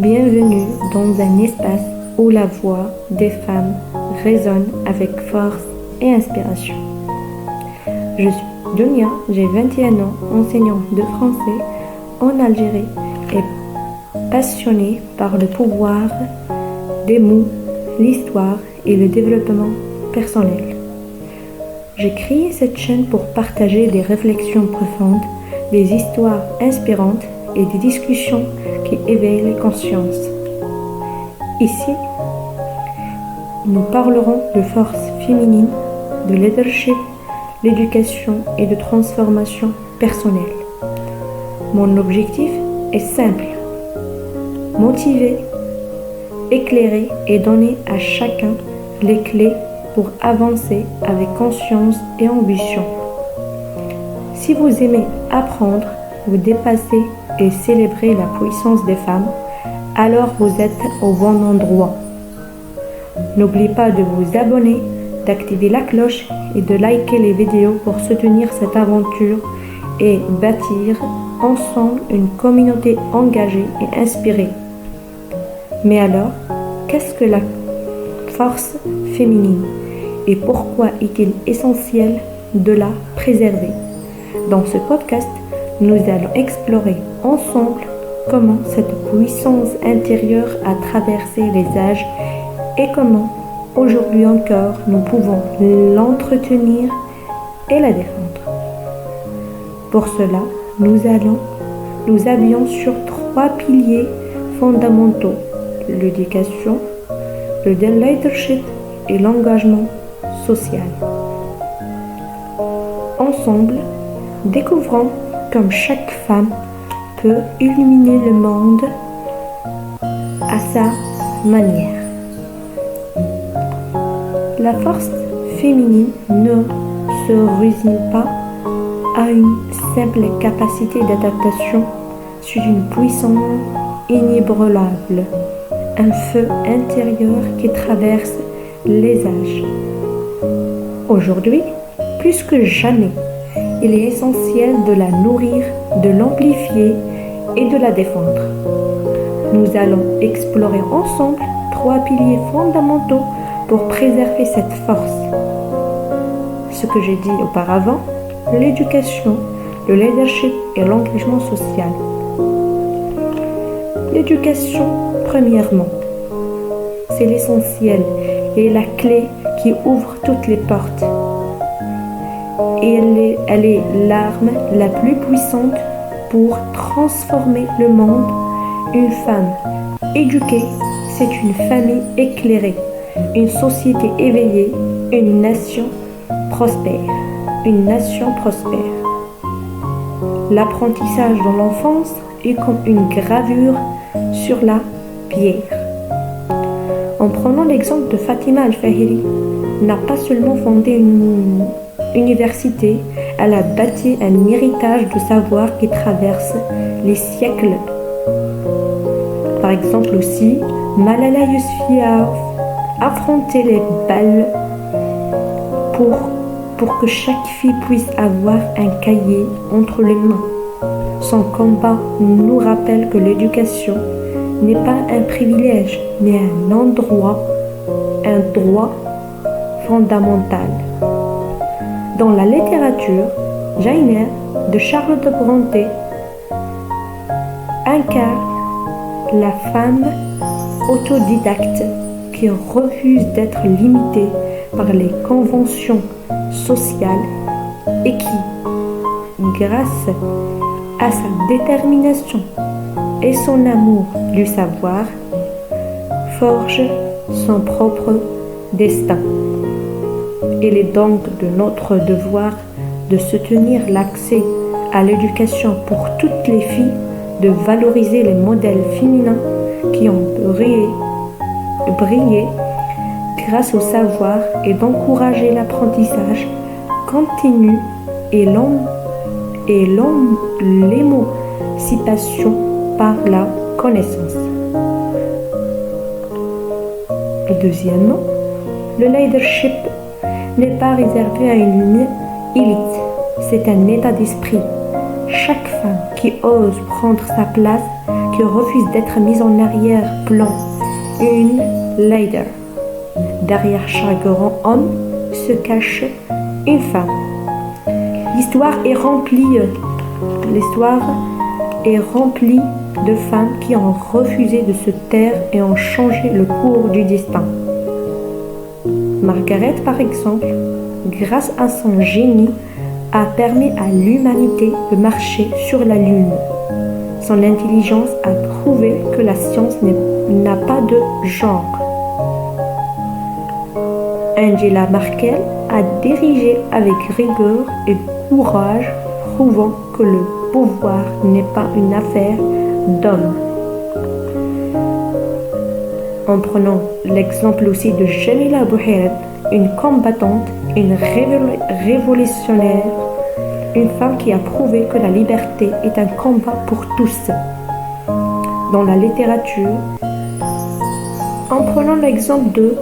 Bienvenue dans un espace où la voix des femmes résonne avec force et inspiration. Je suis Dunia, j'ai 21 ans, enseignante de français en Algérie et passionnée par le pouvoir des mots, l'histoire et le développement personnel. J'ai créé cette chaîne pour partager des réflexions profondes, des histoires inspirantes et des discussions qui éveillent les consciences. Ici, nous parlerons de force féminine, de leadership, d'éducation et de transformation personnelle. Mon objectif est simple: motiver, éclairer et donner à chacun les clés pour avancer avec conscience et ambition. Si vous aimez apprendre, vous dépasser et célébrer la puissance des femmes, alors vous êtes au bon endroit. N'oubliez pas de vous abonner, d'activer la cloche et de liker les vidéos pour soutenir cette aventure et bâtir ensemble une communauté engagée et inspirée. Mais alors, qu'est-ce que la force féminine et pourquoi est-il essentiel de la préserver? Dans ce podcast, nous allons explorer ensemble comment cette puissance intérieure a traversé les âges et comment, aujourd'hui encore, nous pouvons l'entretenir et la défendre. Pour cela, nous avions sur 3 piliers fondamentaux: l'éducation, le leadership et l'engagement social. Ensemble, découvrons comme chaque femme peut illuminer le monde à sa manière. La force féminine ne se résume pas à une simple capacité d'adaptation, c'est une puissance inébranlable, un feu intérieur qui traverse les âges. Aujourd'hui, plus que jamais, il est essentiel de la nourrir, de l'amplifier et de la défendre. Nous allons explorer ensemble 3 piliers fondamentaux pour préserver cette force. Ce que j'ai dit auparavant, l'éducation, le leadership et l'engagement social. L'éducation, premièrement, c'est l'essentiel et la clé qui ouvre toutes les portes. Et elle est l'arme la plus puissante pour transformer le monde. Une femme éduquée, c'est une famille éclairée, une société éveillée, une nation prospère. Une nation prospère. L'apprentissage dans l'enfance est comme une gravure sur la pierre. En prenant l'exemple de Fatima Al-Fahiri, n'a pas seulement fondé une université, elle a bâti un héritage de savoir qui traverse les siècles. Par exemple aussi, Malala Yousafzai a affronté les balles pour que chaque fille puisse avoir un cahier entre les mains. Son combat nous rappelle que l'éducation n'est pas un privilège, mais un droit fondamental. Dans la littérature, Jane Eyre de Charlotte Brontë incarne la femme autodidacte qui refuse d'être limitée par les conventions sociales et qui, grâce à sa détermination et son amour du savoir, forge son propre destin. Il est donc de notre devoir de soutenir l'accès à l'éducation pour toutes les filles, de valoriser les modèles féminins qui ont brillé grâce au savoir et d'encourager l'apprentissage continu et l'émancipation par la connaissance. Et deuxièmement, le leadership n'est pas réservé à une élite, c'est un état d'esprit. Chaque femme qui ose prendre sa place, qui refuse d'être mise en arrière-plan, une leader. Derrière chaque grand homme se cache une femme. L'histoire est remplie de femmes qui ont refusé de se taire et ont changé le cours du destin. Margaret, par exemple, grâce à son génie, a permis à l'humanité de marcher sur la Lune. Son intelligence a prouvé que la science n'a pas de genre. Angela Merkel a dirigé avec rigueur et courage, prouvant que le pouvoir n'est pas une affaire d'hommes. En prenant l'exemple aussi de Jamila Bouhired, une combattante, une révolutionnaire, une femme qui a prouvé que la liberté est un combat pour tous. Dans la littérature, en prenant l'exemple de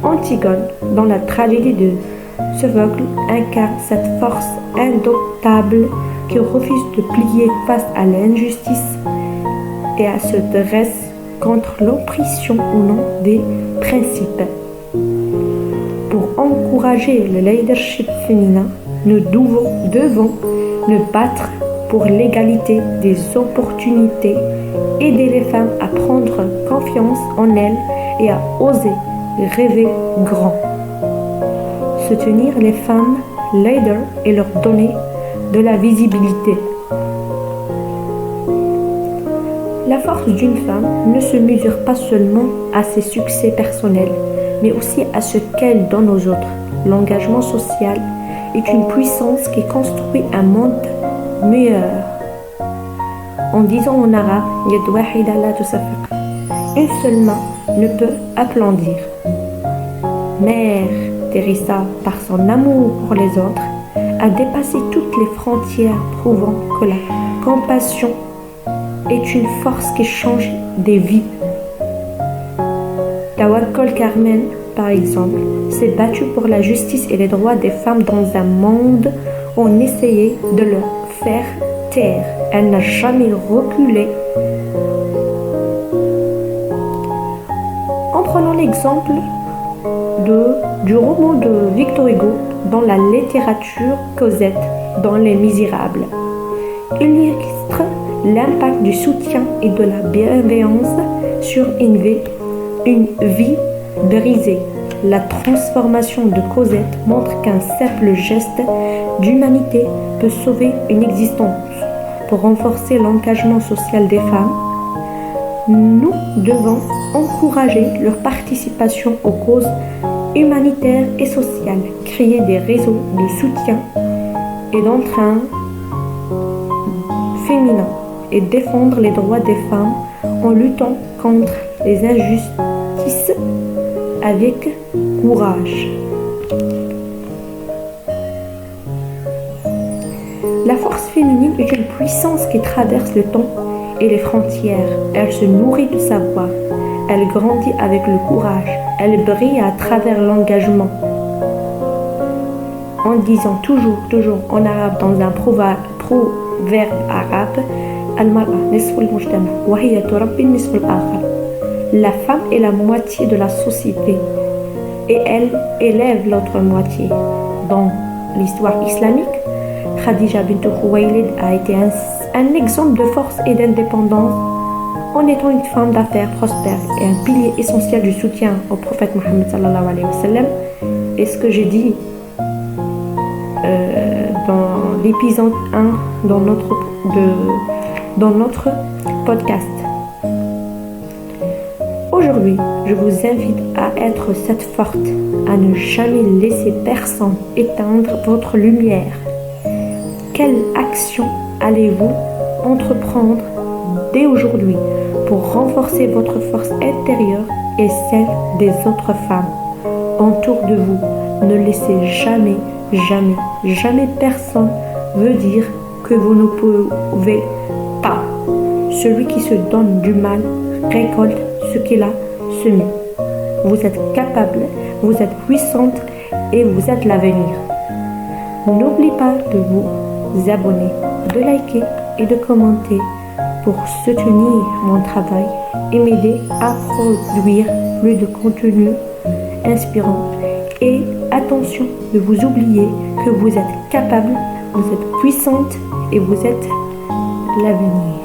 Antigone, dans la tragédie de Sophocle, incarne cette force indomptable qui refuse de plier face à l'injustice et se dresse contre l'oppression au nom des principes. Pour encourager le leadership féminin, nous devons nous battre pour l'égalité des opportunités, aider les femmes à prendre confiance en elles et à oser rêver grand. Soutenir les femmes leaders et leur donner de la visibilité. La force d'une femme ne se mesure pas seulement à ses succès personnels, mais aussi à ce qu'elle donne aux autres. L'engagement social est une puissance qui construit un monde meilleur. En disant en arabe, Yad wahida la tusafiq, une seule main ne peut applaudir. Mère Teresa, par son amour pour les autres, a dépassé toutes les frontières, prouvant que la compassion est une force qui change des vies. Tawakkol Carmen, par exemple, s'est battue pour la justice et les droits des femmes dans un monde où on essayait de le faire taire. Elle n'a jamais reculé. En prenant l'exemple du roman de Victor Hugo dans la littérature Cosette dans Les Misérables, il illustre l'impact du soutien et de la bienveillance sur une vie brisée. La transformation de Cosette montre qu'un simple geste d'humanité peut sauver une existence. Pour renforcer l'engagement social des femmes, nous devons encourager leur participation aux causes humanitaires et sociales, créer des réseaux de soutien et d'entrain féminin et défendre les droits des femmes en luttant contre les injustices avec courage. La force féminine est une puissance qui traverse le temps et les frontières. Elle se nourrit de savoir. Elle grandit avec le courage. Elle brille à travers l'engagement. En disant toujours en arabe dans un proverbe arabe, Al-mar'a nisful mujtama wa hiya turabbi nisful akhar. La femme est la moitié de la société et elle élève l'autre moitié. Dans l'histoire islamique, Khadija bint Khuwaylid a été un exemple de force et d'indépendance en étant une femme d'affaires prospère et un pilier essentiel du soutien au prophète Mohammed sallallahu alayhi wa sallam. Et ce que j'ai dit dans l'épisode 1 dans notre podcast. Aujourd'hui, je vous invite à être cette forte, à ne jamais laisser personne éteindre votre lumière. Quelle action allez-vous entreprendre dès aujourd'hui pour renforcer votre force intérieure et celle des autres femmes autour de vous? Ne laissez jamais personne vous dire que vous ne pouvez pas. Celui qui se donne du mal récolte ce qu'il a semé. Vous êtes capable, vous êtes puissante et vous êtes l'avenir. N'oubliez pas de vous abonner, de liker et de commenter pour soutenir mon travail et m'aider à produire plus de contenu inspirant. Et attention de vous oublier que vous êtes capable, vous êtes puissante et vous êtes l'avenir.